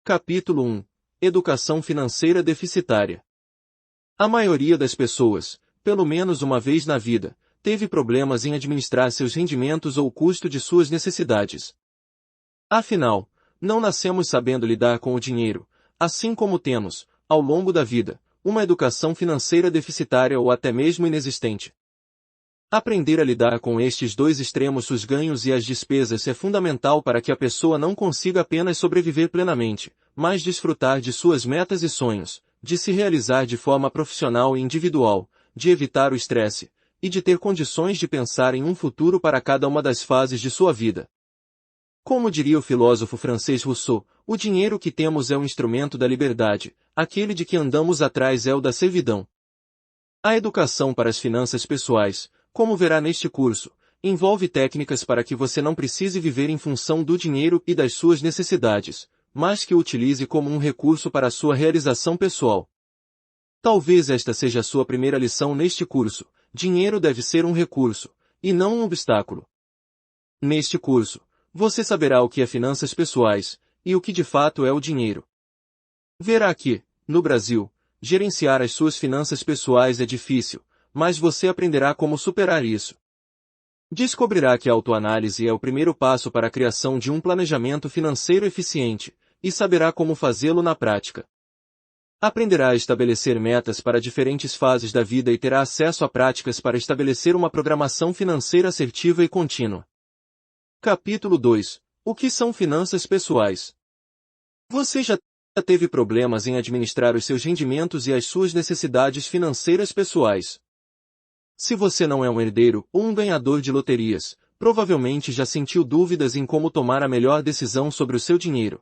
Capítulo 1. Educação financeira deficitária. A maioria das pessoas, pelo menos uma vez na vida, teve problemas em administrar seus rendimentos ou o custo de suas necessidades. Afinal, não nascemos sabendo lidar com o dinheiro, assim como temos, ao longo da vida, uma educação financeira deficitária ou até mesmo inexistente. Aprender a lidar com estes dois extremos, os ganhos e as despesas, é fundamental para que a pessoa não consiga apenas sobreviver plenamente, mas desfrutar de suas metas e sonhos, de se realizar de forma profissional e individual, de evitar o estresse, e de ter condições de pensar em um futuro para cada uma das fases de sua vida. Como diria o filósofo francês Rousseau, o dinheiro que temos é um instrumento da liberdade, aquele de que andamos atrás é o da servidão. A educação para as finanças pessoais, como verá neste curso, envolve técnicas para que você não precise viver em função do dinheiro e das suas necessidades, mas que o utilize como um recurso para a sua realização pessoal. Talvez esta seja a sua primeira lição neste curso: dinheiro deve ser um recurso, e não um obstáculo. Neste curso, você saberá o que é finanças pessoais, e o que de fato é o dinheiro. Verá que, no Brasil, gerenciar as suas finanças pessoais é difícil, mas você aprenderá como superar isso. Descobrirá que a autoanálise é o primeiro passo para a criação de um planejamento financeiro eficiente, e saberá como fazê-lo na prática. Aprenderá a estabelecer metas para diferentes fases da vida e terá acesso a práticas para estabelecer uma programação financeira assertiva e contínua. Capítulo 2. O que são finanças pessoais? Você já teve problemas em administrar os seus rendimentos e as suas necessidades financeiras pessoais? Se você não é um herdeiro ou um ganhador de loterias, provavelmente já sentiu dúvidas em como tomar a melhor decisão sobre o seu dinheiro.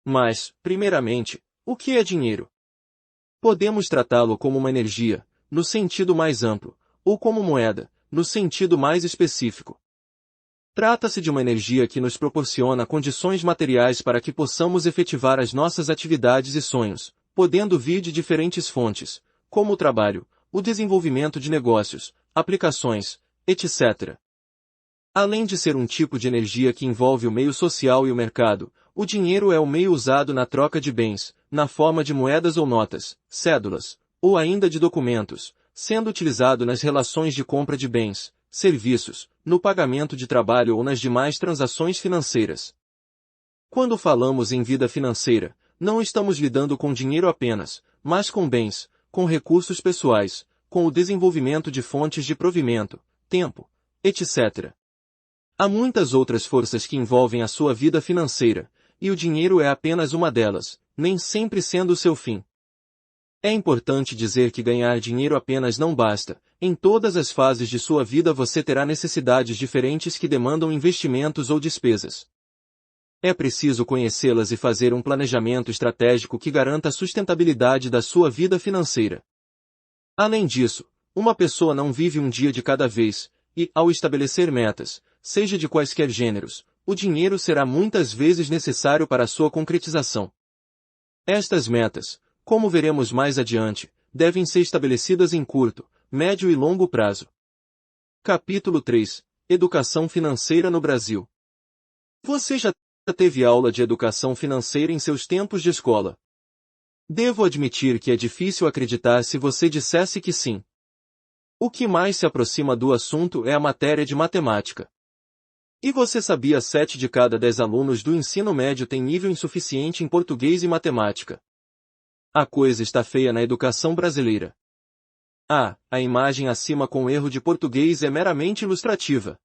Mas, primeiramente, o que é dinheiro? Podemos tratá-lo como uma energia, no sentido mais amplo, ou como moeda, no sentido mais específico. Trata-se de uma energia que nos proporciona condições materiais para que possamos efetivar as nossas atividades e sonhos, podendo vir de diferentes fontes, como o trabalho, o desenvolvimento de negócios, aplicações, etc. Além de ser um tipo de energia que envolve o meio social e o mercado, o dinheiro é o meio usado na troca de bens, na forma de moedas ou notas, cédulas, ou ainda de documentos, sendo utilizado nas relações de compra de bens, serviços, no pagamento de trabalho ou nas demais transações financeiras. Quando falamos em vida financeira, não estamos lidando com dinheiro apenas, mas com bens, com recursos pessoais, com o desenvolvimento de fontes de provimento, tempo, etc. Há muitas outras forças que envolvem a sua vida financeira, e o dinheiro é apenas uma delas, nem sempre sendo o seu fim. É importante dizer que ganhar dinheiro apenas não basta. Em todas as fases de sua vida você terá necessidades diferentes que demandam investimentos ou despesas. É preciso conhecê-las e fazer um planejamento estratégico que garanta a sustentabilidade da sua vida financeira. Além disso, uma pessoa não vive um dia de cada vez, e, ao estabelecer metas, seja de quaisquer gêneros, o dinheiro será muitas vezes necessário para a sua concretização. Estas metas, como veremos mais adiante, devem ser estabelecidas em curto, médio e longo prazo. Capítulo 3. Educação financeira no Brasil. Você já teve aula de educação financeira em seus tempos de escola? Devo admitir que é difícil acreditar se você dissesse que sim. O que mais se aproxima do assunto é a matéria de matemática. E você sabia 7 de cada 10 alunos do ensino médio têm nível insuficiente em português e matemática? A coisa está feia na educação brasileira. A imagem acima com erro de português é meramente ilustrativa.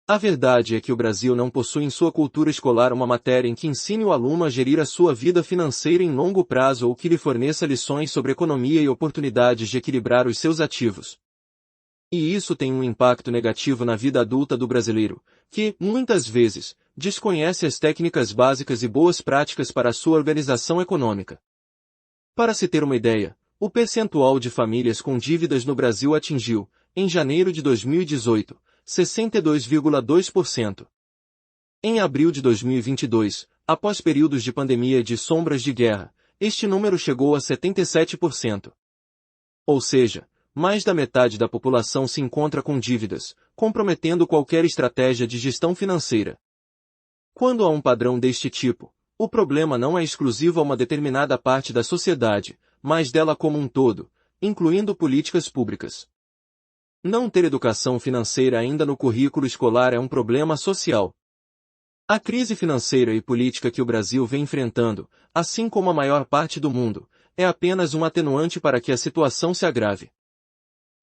A verdade é que o Brasil não possui em sua cultura escolar uma matéria em que ensine o aluno a gerir a sua vida financeira em longo prazo ou que lhe forneça lições sobre economia e oportunidades de equilibrar os seus ativos. E isso tem um impacto negativo na vida adulta do brasileiro, que, muitas vezes, desconhece as técnicas básicas e boas práticas para a sua organização econômica. Para se ter uma ideia, o percentual de famílias com dívidas no Brasil atingiu, em janeiro de 2018, 62,2%. Em abril de 2022, após períodos de pandemia e de sombras de guerra, este número chegou a 77%. Ou seja, mais da metade da população se encontra com dívidas, comprometendo qualquer estratégia de gestão financeira. Quando há um padrão deste tipo, O problema não é exclusivo a uma determinada parte da sociedade, mas dela como um todo, incluindo políticas públicas. Não ter educação financeira ainda no currículo escolar é um problema social. A crise financeira e política que o Brasil vem enfrentando, assim como a maior parte do mundo, é apenas um atenuante para que a situação se agrave.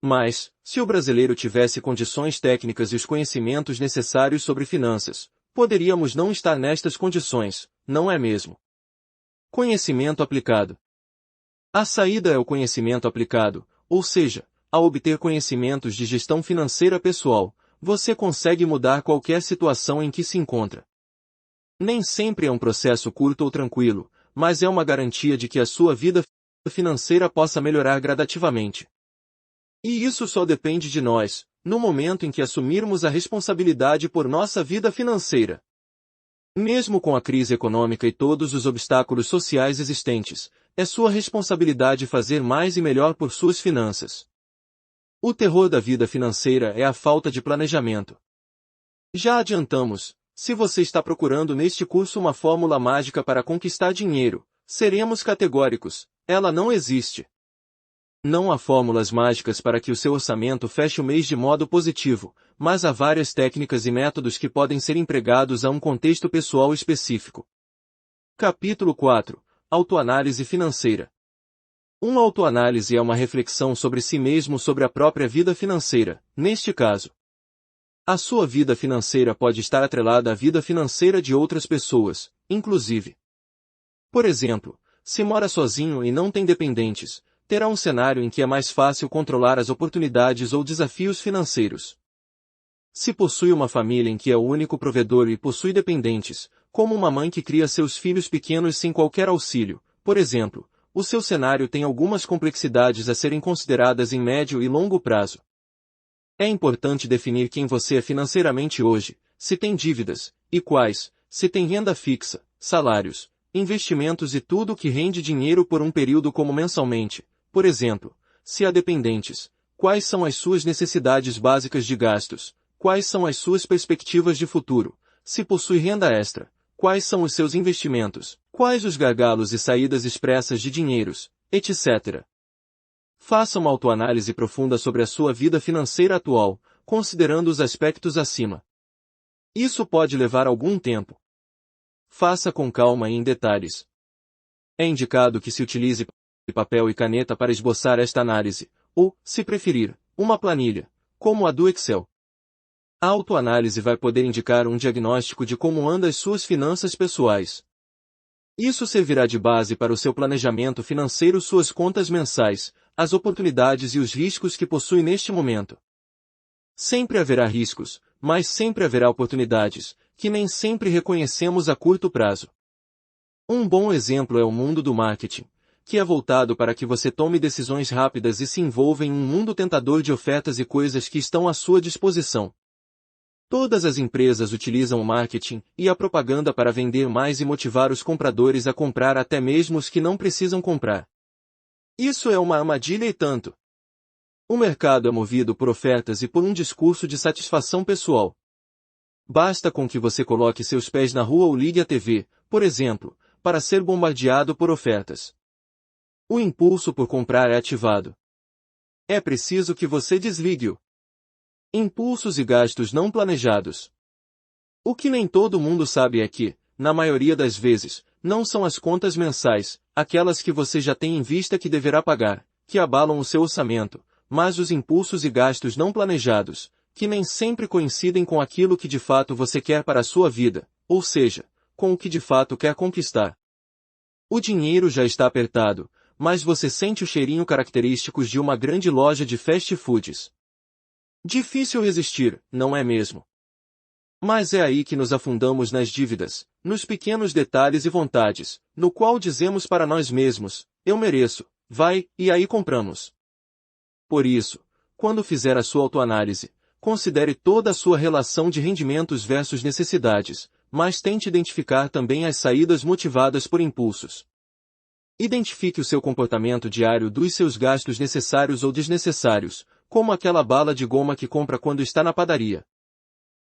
Mas, se o brasileiro tivesse condições técnicas e os conhecimentos necessários sobre finanças, poderíamos não estar nestas condições, não é mesmo? Conhecimento aplicado. A saída é o conhecimento aplicado, ou seja, ao obter conhecimentos de gestão financeira pessoal, você consegue mudar qualquer situação em que se encontra. Nem sempre é um processo curto ou tranquilo, mas é uma garantia de que a sua vida financeira possa melhorar gradativamente. E isso só depende de nós, no momento em que assumirmos a responsabilidade por nossa vida financeira. Mesmo com a crise econômica e todos os obstáculos sociais existentes, é sua responsabilidade fazer mais e melhor por suas finanças. O terror da vida financeira é a falta de planejamento. Já adiantamos, se você está procurando neste curso uma fórmula mágica para conquistar dinheiro, seremos categóricos, ela não existe. Não há fórmulas mágicas para que o seu orçamento feche o mês de modo positivo, mas há várias técnicas e métodos que podem ser empregados a um contexto pessoal específico. Capítulo 4. Autoanálise financeira. Uma autoanálise é uma reflexão sobre si mesmo sobre a própria vida financeira, neste caso. A sua vida financeira pode estar atrelada à vida financeira de outras pessoas, inclusive. Por exemplo, se mora sozinho e não tem dependentes, terá um cenário em que é mais fácil controlar as oportunidades ou desafios financeiros. Se possui uma família em que é o único provedor e possui dependentes, como uma mãe que cria seus filhos pequenos sem qualquer auxílio, por exemplo, o seu cenário tem algumas complexidades a serem consideradas em médio e longo prazo. É importante definir quem você é financeiramente hoje, se tem dívidas, e quais, se tem renda fixa, salários, investimentos e tudo o que rende dinheiro por um período como mensalmente. Por exemplo, se há dependentes, quais são as suas necessidades básicas de gastos, quais são as suas perspectivas de futuro, se possui renda extra, quais são os seus investimentos, quais os gargalos e saídas expressas de dinheiros, etc. Faça uma autoanálise profunda sobre a sua vida financeira atual, considerando os aspectos acima. Isso pode levar algum tempo. Faça com calma e em detalhes. É indicado que se utilize papel e caneta para esboçar esta análise, ou, se preferir, uma planilha, como a do Excel. A autoanálise vai poder indicar um diagnóstico de como andam as suas finanças pessoais. Isso servirá de base para o seu planejamento financeiro, suas contas mensais, as oportunidades e os riscos que possui neste momento. Sempre haverá riscos, mas sempre haverá oportunidades, que nem sempre reconhecemos a curto prazo. Um bom exemplo é o mundo do marketing, que é voltado para que você tome decisões rápidas e se envolva em um mundo tentador de ofertas e coisas que estão à sua disposição. Todas as empresas utilizam o marketing e a propaganda para vender mais e motivar os compradores a comprar até mesmo os que não precisam comprar. Isso é uma armadilha e tanto. O mercado é movido por ofertas e por um discurso de satisfação pessoal. Basta com que você coloque seus pés na rua ou ligue a TV, por exemplo, para ser bombardeado por ofertas. O impulso por comprar é ativado. É preciso que você desligue-o. Impulsos e gastos não planejados. O que nem todo mundo sabe é que, na maioria das vezes, não são as contas mensais, aquelas que você já tem em vista que deverá pagar, que abalam o seu orçamento, mas os impulsos e gastos não planejados, que nem sempre coincidem com aquilo que de fato você quer para a sua vida, ou seja, com o que de fato quer conquistar. O dinheiro já está apertado, mas você sente o cheirinho característico de uma grande loja de fast foods. Difícil resistir, não é mesmo? Mas é aí que nos afundamos nas dívidas, nos pequenos detalhes e vontades, no qual dizemos para nós mesmos, eu mereço, vai, e aí compramos. Por isso, quando fizer a sua autoanálise, considere toda a sua relação de rendimentos versus necessidades, mas tente identificar também as saídas motivadas por impulsos. Identifique o seu comportamento diário dos seus gastos necessários ou desnecessários, como aquela bala de goma que compra quando está na padaria.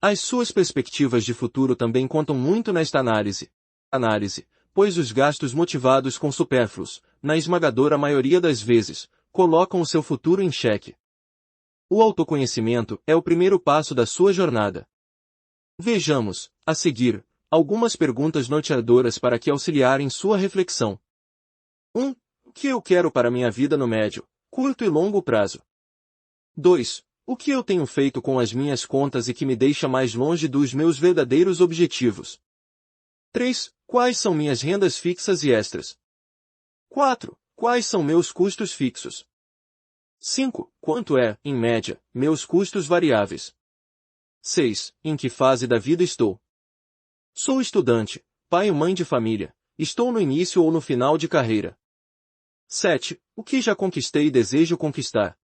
As suas perspectivas de futuro também contam muito nesta análise. análise, pois os gastos motivados com supérfluos, na esmagadora maioria das vezes, colocam o seu futuro em xeque. O autoconhecimento é o primeiro passo da sua jornada. Vejamos, a seguir, algumas perguntas norteadoras para que auxiliarem sua reflexão. 1. O que eu quero para minha vida no médio, curto e longo prazo? 2. O que eu tenho feito com as minhas contas e que me deixa mais longe dos meus verdadeiros objetivos? 3. Quais são minhas rendas fixas e extras? 4. Quais são meus custos fixos? 5. Quanto é, em média, meus custos variáveis? 6. Em que fase da vida estou? Sou estudante, pai ou mãe de família, estou no início ou no final de carreira? 7. O que já conquistei e desejo conquistar?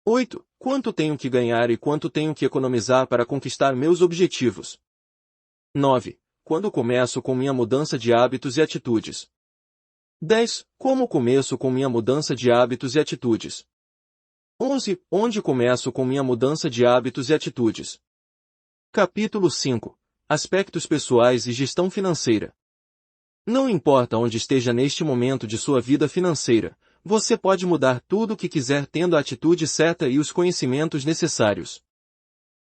8. Quanto tenho que ganhar e quanto tenho que economizar para conquistar meus objetivos? 9. Quando começo com minha mudança de hábitos e atitudes? 10. Como começo com minha mudança de hábitos e atitudes? 11. Onde começo com minha mudança de hábitos e atitudes? Capítulo 5. Aspectos pessoais e gestão financeira. Não importa onde esteja neste momento de sua vida financeira, você pode mudar tudo o que quiser tendo a atitude certa e os conhecimentos necessários.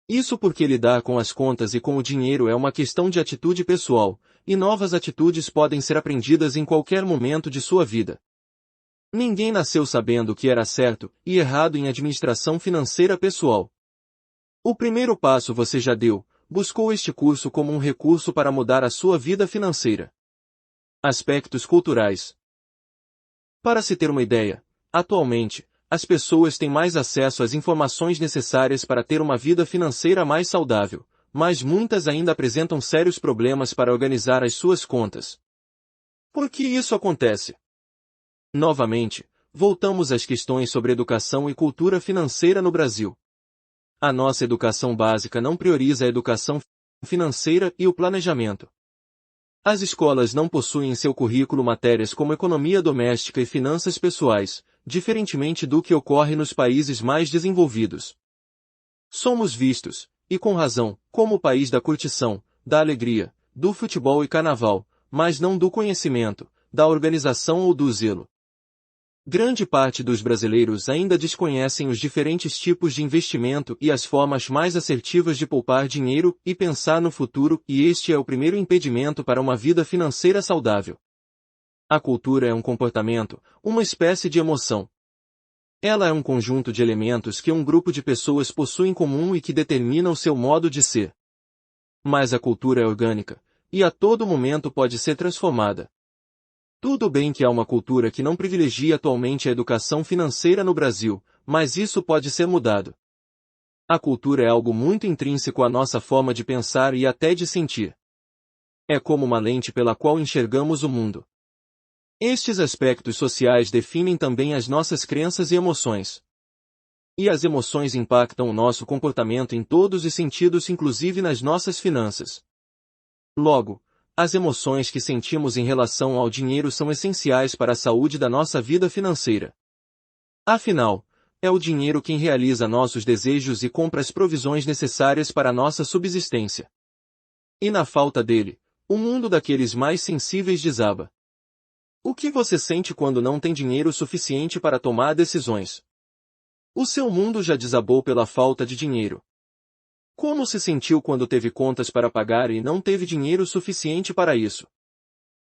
Isso porque lidar com as contas e com o dinheiro é uma questão de atitude pessoal, e novas atitudes podem ser aprendidas em qualquer momento de sua vida. Ninguém nasceu sabendo o que era certo e errado em administração financeira pessoal. O primeiro passo você já deu, buscou este curso como um recurso para mudar a sua vida financeira. Aspectos culturais. Para se ter uma ideia, atualmente, as pessoas têm mais acesso às informações necessárias para ter uma vida financeira mais saudável, mas muitas ainda apresentam sérios problemas para organizar as suas contas. Por que isso acontece? Novamente, voltamos às questões sobre educação e cultura financeira no Brasil. A nossa educação básica não prioriza a educação financeira e o planejamento. As escolas não possuem em seu currículo matérias como economia doméstica e finanças pessoais, diferentemente do que ocorre nos países mais desenvolvidos. Somos vistos, e com razão, como o país da curtição, da alegria, do futebol e carnaval, mas não do conhecimento, da organização ou do zelo. Grande parte dos brasileiros ainda desconhecem os diferentes tipos de investimento e as formas mais assertivas de poupar dinheiro e pensar no futuro, e este é o primeiro impedimento para uma vida financeira saudável. A cultura é um comportamento, uma espécie de emoção. Ela é um conjunto de elementos que um grupo de pessoas possui em comum e que determina o seu modo de ser. Mas a cultura é orgânica, e a todo momento pode ser transformada. Tudo bem que há uma cultura que não privilegia atualmente a educação financeira no Brasil, mas isso pode ser mudado. A cultura é algo muito intrínseco à nossa forma de pensar e até de sentir. É como uma lente pela qual enxergamos o mundo. Estes aspectos sociais definem também as nossas crenças e emoções. E as emoções impactam o nosso comportamento em todos os sentidos, inclusive nas nossas finanças. Logo, as emoções que sentimos em relação ao dinheiro são essenciais para a saúde da nossa vida financeira. Afinal, é o dinheiro quem realiza nossos desejos e compra as provisões necessárias para a nossa subsistência. E na falta dele, o mundo daqueles mais sensíveis desaba. O que você sente quando não tem dinheiro suficiente para tomar decisões? O seu mundo já desabou pela falta de dinheiro. Como se sentiu quando teve contas para pagar e não teve dinheiro suficiente para isso?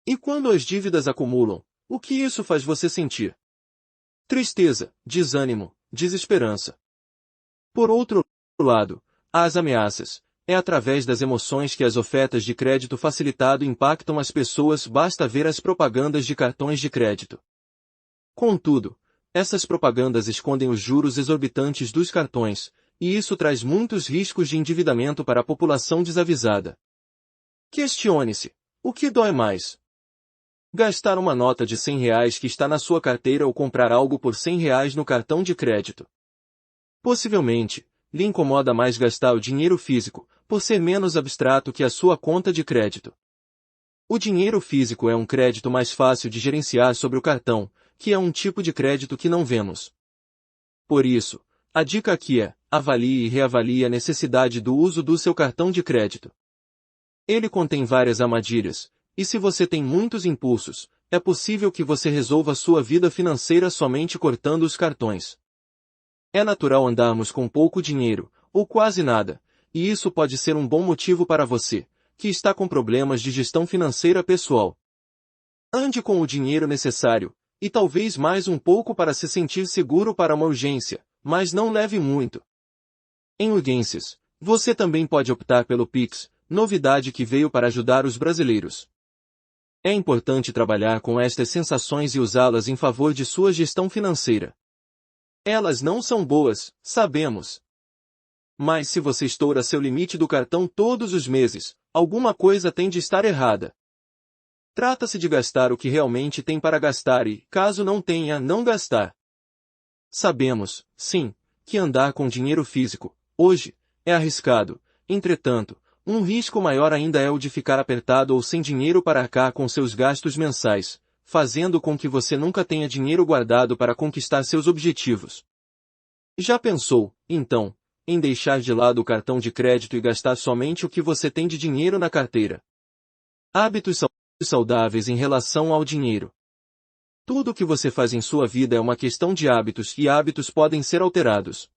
E quando as dívidas acumulam, o que isso faz você sentir? Tristeza, desânimo, desesperança. Por outro lado, há as ameaças. É através das emoções que as ofertas de crédito facilitado impactam as pessoas, basta ver as propagandas de cartões de crédito. Contudo, essas propagandas escondem os juros exorbitantes dos cartões, e isso traz muitos riscos de endividamento para a população desavisada. Questione-se: o que dói mais? Gastar uma nota de R$ 100 que está na sua carteira ou comprar algo por R$ 100 no cartão de crédito? Possivelmente, lhe incomoda mais gastar o dinheiro físico, por ser menos abstrato que a sua conta de crédito. O dinheiro físico é um crédito mais fácil de gerenciar sobre o cartão, que é um tipo de crédito que não vemos. Por isso, a dica aqui é: avalie e reavalie a necessidade do uso do seu cartão de crédito. Ele contém várias armadilhas, E se você tem muitos impulsos, é possível que você resolva sua vida financeira somente cortando os cartões. É natural andarmos com pouco dinheiro, ou quase nada, e isso pode ser um bom motivo para você, que está com problemas de gestão financeira pessoal. Ande com o dinheiro necessário, e talvez mais um pouco para se sentir seguro para uma urgência, mas não leve muito. Em urgências, você também pode optar pelo Pix, novidade que veio para ajudar os brasileiros. É importante trabalhar com estas sensações e usá-las em favor de sua gestão financeira. Elas não são boas, sabemos. Mas se você estoura seu limite do cartão todos os meses, alguma coisa tem de estar errada. Trata-se de gastar o que realmente tem para gastar e, caso não tenha, não gastar. Sabemos, sim, que andar com dinheiro físico, hoje, é arriscado. Entretanto, um risco maior ainda é o de ficar apertado ou sem dinheiro para arcar com seus gastos mensais, fazendo com que você nunca tenha dinheiro guardado para conquistar seus objetivos. Já pensou, então, em deixar de lado o cartão de crédito e gastar somente o que você tem de dinheiro na carteira? Hábitos saudáveis em relação ao dinheiro. Tudo o que você faz em sua vida é uma questão de hábitos e hábitos podem ser alterados.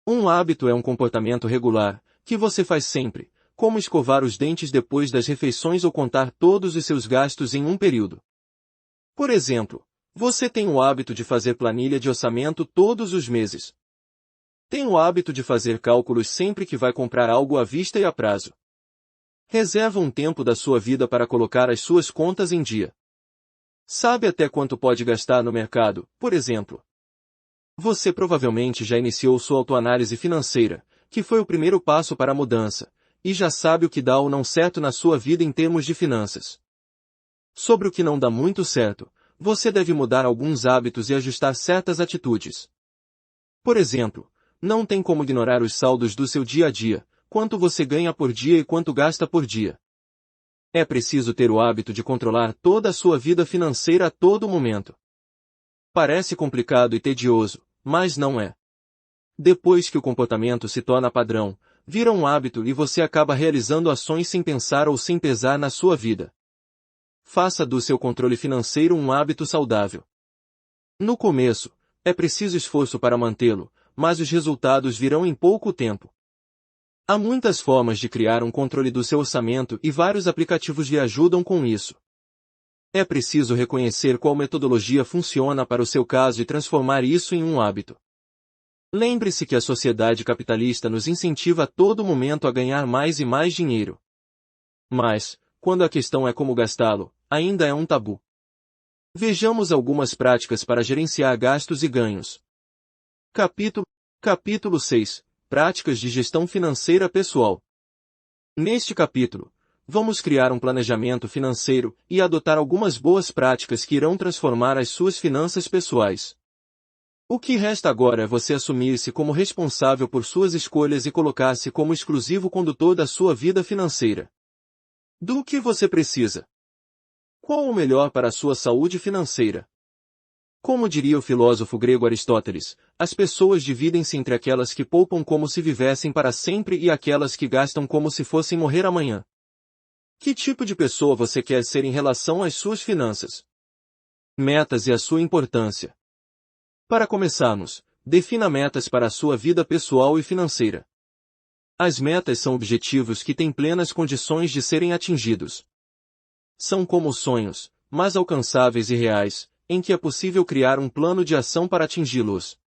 Um hábito é um comportamento regular, que você faz sempre, como escovar os dentes depois das refeições ou contar todos os seus gastos em um período. Por exemplo, você tem o hábito de fazer planilha de orçamento todos os meses. Tem o hábito de fazer cálculos sempre que vai comprar algo à vista e a prazo. Reserva um tempo da sua vida para colocar as suas contas em dia. Sabe até quanto pode gastar no mercado, por exemplo. Você provavelmente já iniciou sua autoanálise financeira, que foi o primeiro passo para a mudança, e já sabe o que dá ou não certo na sua vida em termos de finanças. Sobre o que não dá muito certo, você deve mudar alguns hábitos e ajustar certas atitudes. Por exemplo, não tem como ignorar os saldos do seu dia a dia, quanto você ganha por dia e quanto gasta por dia. É preciso ter o hábito de controlar toda a sua vida financeira a todo momento. Parece complicado e tedioso, mas não é. Depois que o comportamento se torna padrão, vira um hábito e você acaba realizando ações sem pensar ou sem pesar na sua vida. Faça do seu controle financeiro um hábito saudável. No começo, é preciso esforço para mantê-lo, mas os resultados virão em pouco tempo. Há muitas formas de criar um controle do seu orçamento e vários aplicativos lhe ajudam com isso. É preciso reconhecer qual metodologia funciona para o seu caso e transformar isso em um hábito. Lembre-se que a sociedade capitalista nos incentiva a todo momento a ganhar mais e mais dinheiro. Mas, quando a questão é como gastá-lo, ainda é um tabu. Vejamos algumas práticas para gerenciar gastos e ganhos. Capítulo 6. Práticas de gestão financeira pessoal. Neste capítulo, vamos criar um planejamento financeiro e adotar algumas boas práticas que irão transformar as suas finanças pessoais. O que resta agora é você assumir-se como responsável por suas escolhas e colocar-se como exclusivo condutor da sua vida financeira. Do que você precisa? Qual o melhor para a sua saúde financeira? Como diria o filósofo grego Aristóteles, as pessoas dividem-se entre aquelas que poupam como se vivessem para sempre e aquelas que gastam como se fossem morrer amanhã. Que tipo de pessoa você quer ser em relação às suas finanças? Metas e a sua importância. Para começarmos, defina metas para a sua vida pessoal e financeira. As metas são objetivos que têm plenas condições de serem atingidos. São como sonhos, mas alcançáveis e reais, em que é possível criar um plano de ação para atingi-los.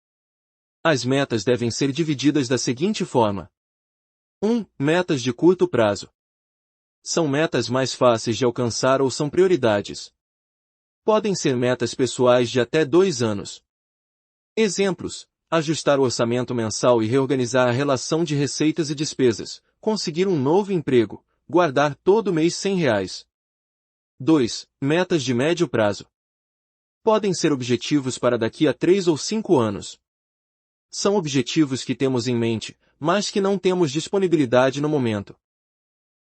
As metas devem ser divididas da seguinte forma. 1. Metas de curto prazo. São metas mais fáceis de alcançar ou são prioridades. Podem ser metas pessoais de até 2 anos. Exemplos: ajustar o orçamento mensal e reorganizar a relação de receitas e despesas, conseguir um novo emprego, guardar todo mês R$ 100. 2. Metas de médio prazo. Podem ser objetivos para daqui a 3 ou 5 anos. São objetivos que temos em mente, mas que não temos disponibilidade no momento.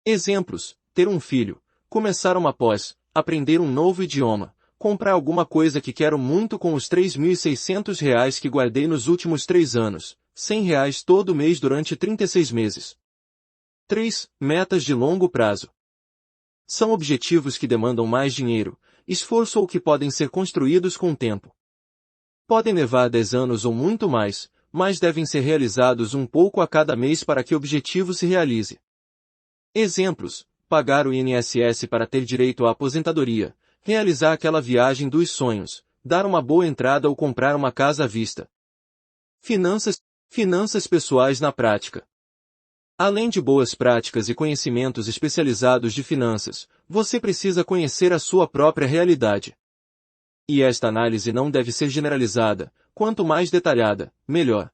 Exemplos: ter um filho, começar uma pós, aprender um novo idioma, comprar alguma coisa que quero muito com os R$ 3.600 que guardei nos últimos 3 anos, R$ 100 todo mês durante 36 meses. 3. Metas de longo prazo. São objetivos que demandam mais dinheiro, esforço ou que podem ser construídos com o tempo. Podem levar 10 anos ou muito mais, mas devem ser realizados um pouco a cada mês para que o objetivo se realize. Exemplos: pagar o INSS para ter direito à aposentadoria, realizar aquela viagem dos sonhos, dar uma boa entrada ou comprar uma casa à vista. Finanças pessoais na prática. Além de boas práticas e conhecimentos especializados de finanças, você precisa conhecer a sua própria realidade. E esta análise não deve ser generalizada, quanto mais detalhada, melhor.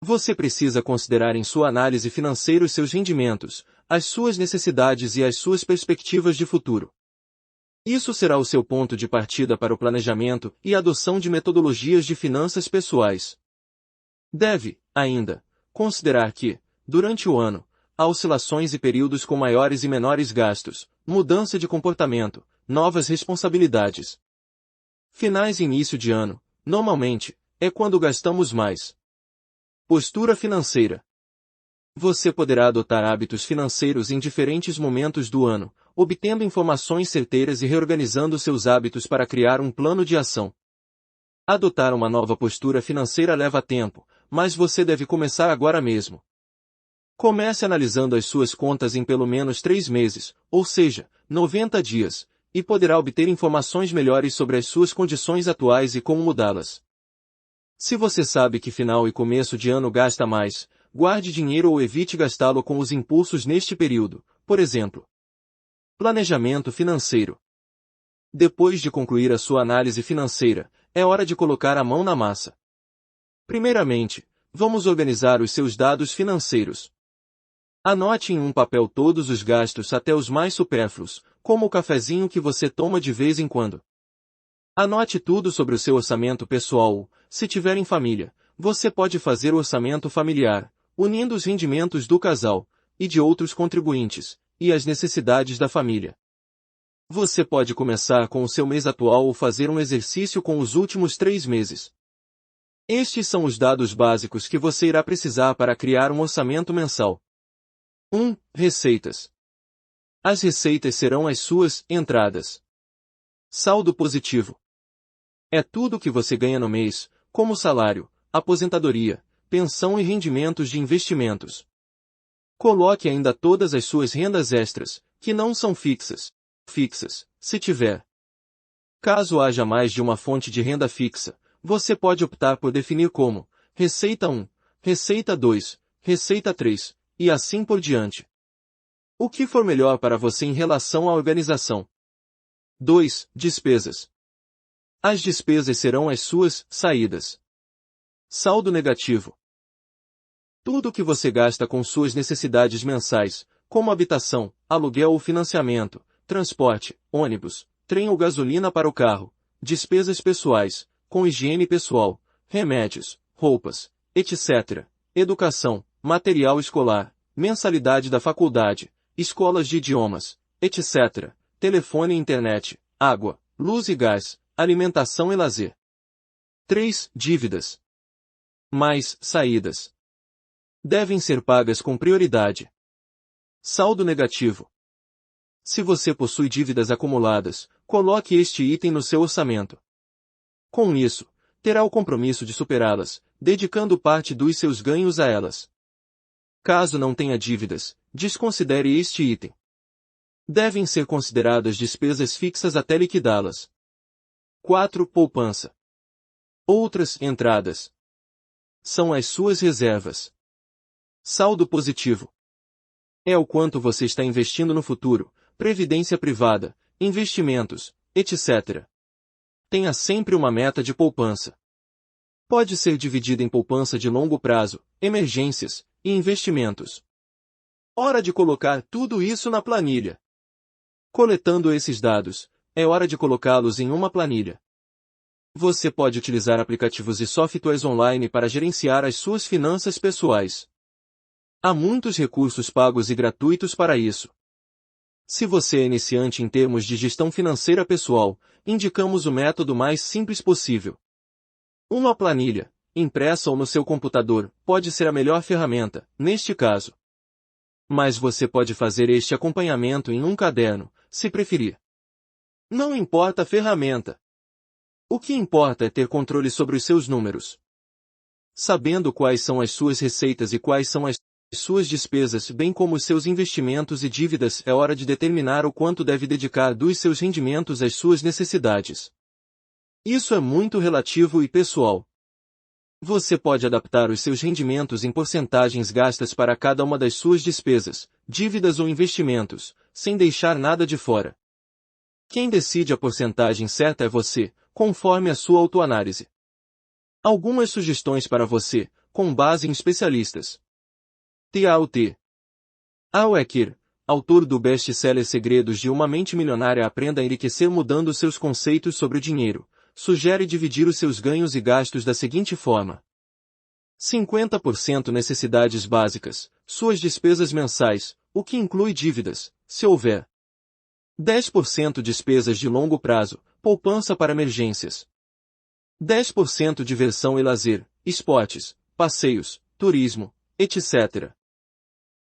Você precisa considerar em sua análise financeira os seus rendimentos, as suas necessidades e as suas perspectivas de futuro. Isso será o seu ponto de partida para o planejamento e adoção de metodologias de finanças pessoais. Deve, ainda, considerar que, durante o ano, há oscilações e períodos com maiores e menores gastos, mudança de comportamento, novas responsabilidades. Finais e início de ano, normalmente, é quando gastamos mais. Postura financeira. Você poderá adotar hábitos financeiros em diferentes momentos do ano, obtendo informações certeiras e reorganizando seus hábitos para criar um plano de ação. Adotar uma nova postura financeira leva tempo, mas você deve começar agora mesmo. Comece analisando as suas contas em pelo menos 3 meses, ou seja, 90 dias, e poderá obter informações melhores sobre as suas condições atuais e como mudá-las. Se você sabe que final e começo de ano gasta mais, guarde dinheiro ou evite gastá-lo com os impulsos neste período, por exemplo. Planejamento financeiro. Depois de concluir a sua análise financeira, é hora de colocar a mão na massa. Primeiramente, vamos organizar os seus dados financeiros. Anote em um papel todos os gastos até os mais supérfluos, como o cafezinho que você toma de vez em quando. Anote tudo sobre o seu orçamento pessoal. Se tiver em família, você pode fazer o orçamento familiar, unindo os rendimentos do casal e de outros contribuintes, e as necessidades da família. Você pode começar com o seu mês atual ou fazer um exercício com os últimos 3 meses. Estes são os dados básicos que você irá precisar para criar um orçamento mensal. 1. Receitas. As receitas serão as suas entradas. Saldo positivo. É tudo o que você ganha no mês, como salário, aposentadoria, pensão e rendimentos de investimentos. Coloque ainda todas as suas rendas extras, que não são fixas, se tiver. Caso haja mais de uma fonte de renda fixa, você pode optar por definir como Receita 1, Receita 2, Receita 3, e assim por diante. O que for melhor para você em relação à organização. 2. Despesas. As despesas serão as suas saídas. Saldo negativo. Tudo o que você gasta com suas necessidades mensais, como habitação, aluguel ou financiamento, transporte, ônibus, trem ou gasolina para o carro, despesas pessoais, com higiene pessoal, remédios, roupas, etc., educação, material escolar, mensalidade da faculdade, escolas de idiomas, etc., telefone e internet, água, luz e gás, alimentação e lazer. 3. Dívidas. Mais saídas. Devem ser pagas com prioridade. Saldo negativo. Se você possui dívidas acumuladas, coloque este item no seu orçamento. Com isso, terá o compromisso de superá-las, dedicando parte dos seus ganhos a elas. Caso não tenha dívidas, desconsidere este item. Devem ser consideradas despesas fixas até liquidá-las. 4. Poupança. Outras entradas. São as suas reservas. Saldo positivo. É o quanto você está investindo no futuro, previdência privada, investimentos, etc. Tenha sempre uma meta de poupança. Pode ser dividida em poupança de longo prazo, emergências e investimentos. Hora de colocar tudo isso na planilha. Coletando esses dados, é hora de colocá-los em uma planilha. Você pode utilizar aplicativos e softwares online para gerenciar as suas finanças pessoais. Há muitos recursos pagos e gratuitos para isso. Se você é iniciante em termos de gestão financeira pessoal, indicamos o método mais simples possível. Uma planilha, impressa ou no seu computador, pode ser a melhor ferramenta, neste caso. Mas você pode fazer este acompanhamento em um caderno, se preferir. Não importa a ferramenta. O que importa é ter controle sobre os seus números. Sabendo quais são as suas receitas e quais são as suas despesas, bem como os seus investimentos e dívidas, é hora de determinar o quanto deve dedicar dos seus rendimentos às suas necessidades. Isso é muito relativo e pessoal. Você pode adaptar os seus rendimentos em porcentagens gastas para cada uma das suas despesas, dívidas ou investimentos, sem deixar nada de fora. Quem decide a porcentagem certa é você, conforme a sua autoanálise. Algumas sugestões para você, com base em especialistas. T. Hal Eker, autor do best-seller Segredos de uma Mente Milionária, Aprenda a Enriquecer mudando seus conceitos sobre o dinheiro, sugere dividir os seus ganhos e gastos da seguinte forma: 50% necessidades básicas, suas despesas mensais, o que inclui dívidas, se houver. 10% despesas de longo prazo, poupança para emergências. 10% diversão e lazer, esportes, passeios, turismo, etc.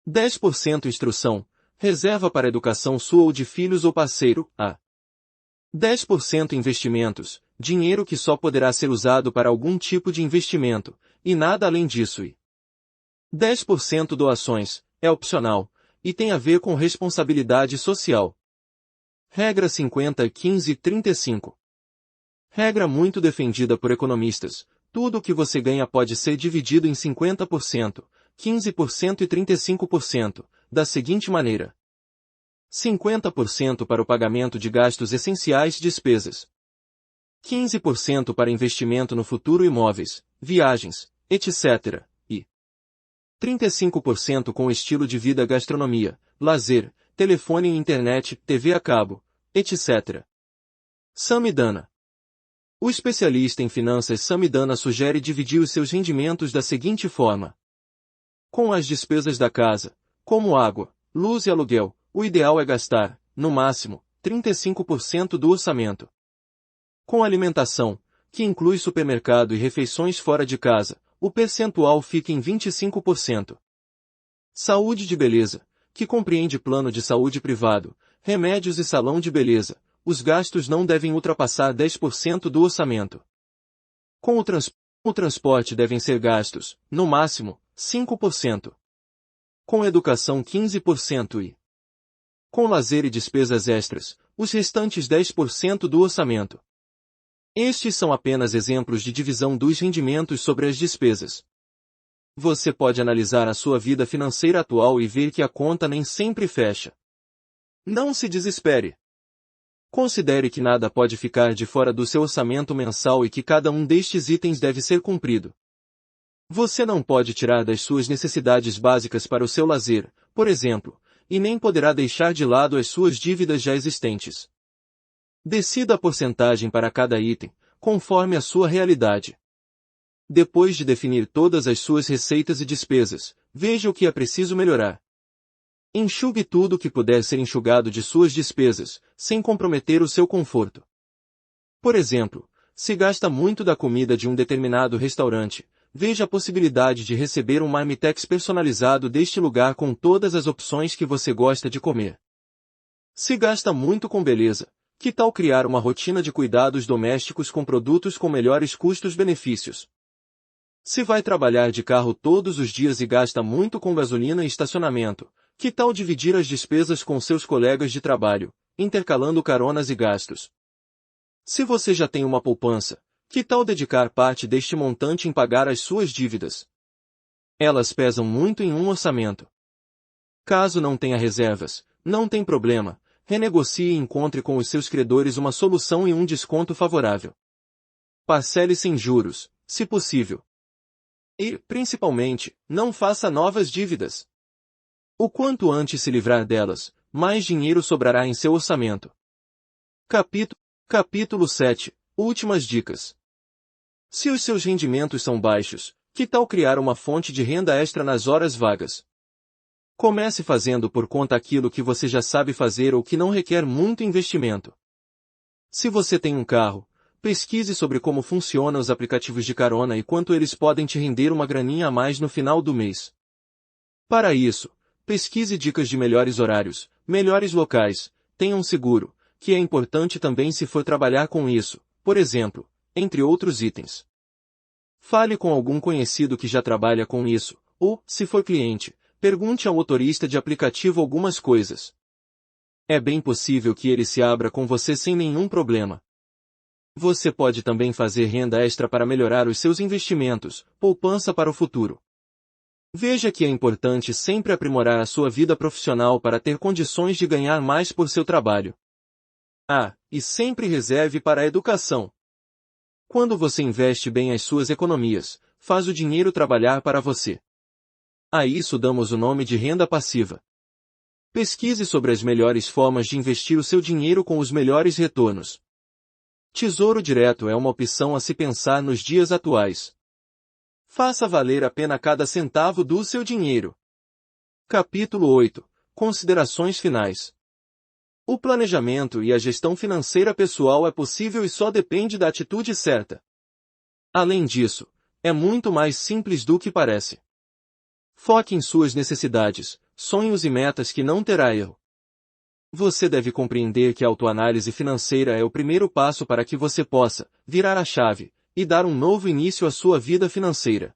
10% instrução, reserva para educação sua ou de filhos ou parceiro, a. 10% investimentos, dinheiro que só poderá ser usado para algum tipo de investimento, e nada além disso, e 10% doações, é opcional, e tem a ver com responsabilidade social. Regra 50-15-35. Regra muito defendida por economistas: tudo o que você ganha pode ser dividido em 50%, 15% e 35%, da seguinte maneira: 50% para o pagamento de gastos essenciais e despesas. 15% para investimento no futuro, imóveis, viagens, etc. E 35% com estilo de vida, gastronomia, lazer, telefone e internet, TV a cabo, etc. Samidana. O especialista em finanças Samidana sugere dividir os seus rendimentos da seguinte forma: com as despesas da casa, como água, luz e aluguel, o ideal é gastar, no máximo, 35% do orçamento. Com alimentação, que inclui supermercado e refeições fora de casa, o percentual fica em 25%. Saúde de beleza, que compreende plano de saúde privado, remédios e salão de beleza, os gastos não devem ultrapassar 10% do orçamento. Com o transporte devem ser gastos, no máximo, 5%. Com educação 15% e com lazer e despesas extras, os restantes 10% do orçamento. Estes são apenas exemplos de divisão dos rendimentos sobre as despesas. Você pode analisar a sua vida financeira atual e ver que a conta nem sempre fecha. Não se desespere. Considere que nada pode ficar de fora do seu orçamento mensal e que cada um destes itens deve ser cumprido. Você não pode tirar das suas necessidades básicas para o seu lazer, por exemplo, e nem poderá deixar de lado as suas dívidas já existentes. Decida a porcentagem para cada item, conforme a sua realidade. Depois de definir todas as suas receitas e despesas, veja o que é preciso melhorar. Enxugue tudo o que puder ser enxugado de suas despesas, sem comprometer o seu conforto. Por exemplo, se gasta muito da comida de um determinado restaurante, veja a possibilidade de receber um marmitex personalizado deste lugar com todas as opções que você gosta de comer. Se gasta muito com beleza, que tal criar uma rotina de cuidados domésticos com produtos com melhores custos-benefícios? Se vai trabalhar de carro todos os dias e gasta muito com gasolina e estacionamento, que tal dividir as despesas com seus colegas de trabalho, intercalando caronas e gastos? Se você já tem uma poupança, que tal dedicar parte deste montante em pagar as suas dívidas? Elas pesam muito em um orçamento. Caso não tenha reservas, não tem problema, renegocie e encontre com os seus credores uma solução e um desconto favorável. Parcele sem juros, se possível. E, principalmente, não faça novas dívidas. O quanto antes se livrar delas, mais dinheiro sobrará em seu orçamento. Capítulo 7. Últimas dicas. Se os seus rendimentos são baixos, que tal criar uma fonte de renda extra nas horas vagas? Comece fazendo por conta aquilo que você já sabe fazer ou que não requer muito investimento. Se você tem um carro, pesquise sobre como funcionam os aplicativos de carona e quanto eles podem te render uma graninha a mais no final do mês. Para isso, Pesquise dicas de melhores horários, melhores locais, tenha um seguro, que é importante também se for trabalhar com isso, por exemplo, entre outros itens. Fale com algum conhecido que já trabalha com isso, ou, se for cliente, pergunte ao motorista de aplicativo algumas coisas. É bem possível que ele se abra com você sem nenhum problema. Você pode também fazer renda extra para melhorar os seus investimentos, poupança para o futuro. Veja que é importante sempre aprimorar a sua vida profissional para ter condições de ganhar mais por seu trabalho. E sempre reserve para a educação. Quando você investe bem as suas economias, faz o dinheiro trabalhar para você. A isso damos o nome de renda passiva. Pesquise sobre as melhores formas de investir o seu dinheiro com os melhores retornos. Tesouro direto é uma opção a se pensar nos dias atuais. Faça valer a pena cada centavo do seu dinheiro. Capítulo 8. Considerações finais. O planejamento e a gestão financeira pessoal é possível e só depende da atitude certa. Além disso, é muito mais simples do que parece. Foque em suas necessidades, sonhos e metas que não terá erro. Você deve compreender que a autoanálise financeira é o primeiro passo para que você possa virar a chave e dar um novo início à sua vida financeira.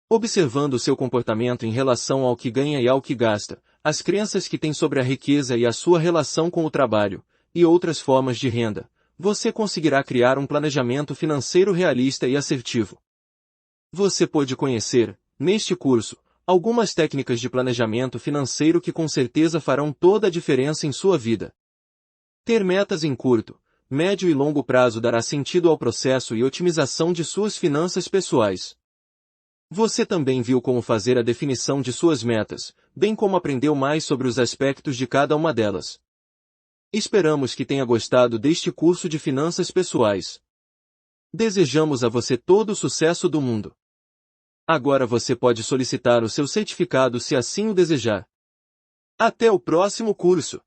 Observando seu comportamento em relação ao que ganha e ao que gasta, as crenças que tem sobre a riqueza e a sua relação com o trabalho, e outras formas de renda, você conseguirá criar um planejamento financeiro realista e assertivo. Você pode conhecer, neste curso, algumas técnicas de planejamento financeiro que com certeza farão toda a diferença em sua vida. Ter metas em curto, médio e longo prazo dará sentido ao processo e otimização de suas finanças pessoais. Você também viu como fazer a definição de suas metas, bem como aprendeu mais sobre os aspectos de cada uma delas. Esperamos que tenha gostado deste curso de finanças pessoais. Desejamos a você todo o sucesso do mundo. Agora você pode solicitar o seu certificado se assim o desejar. Até o próximo curso!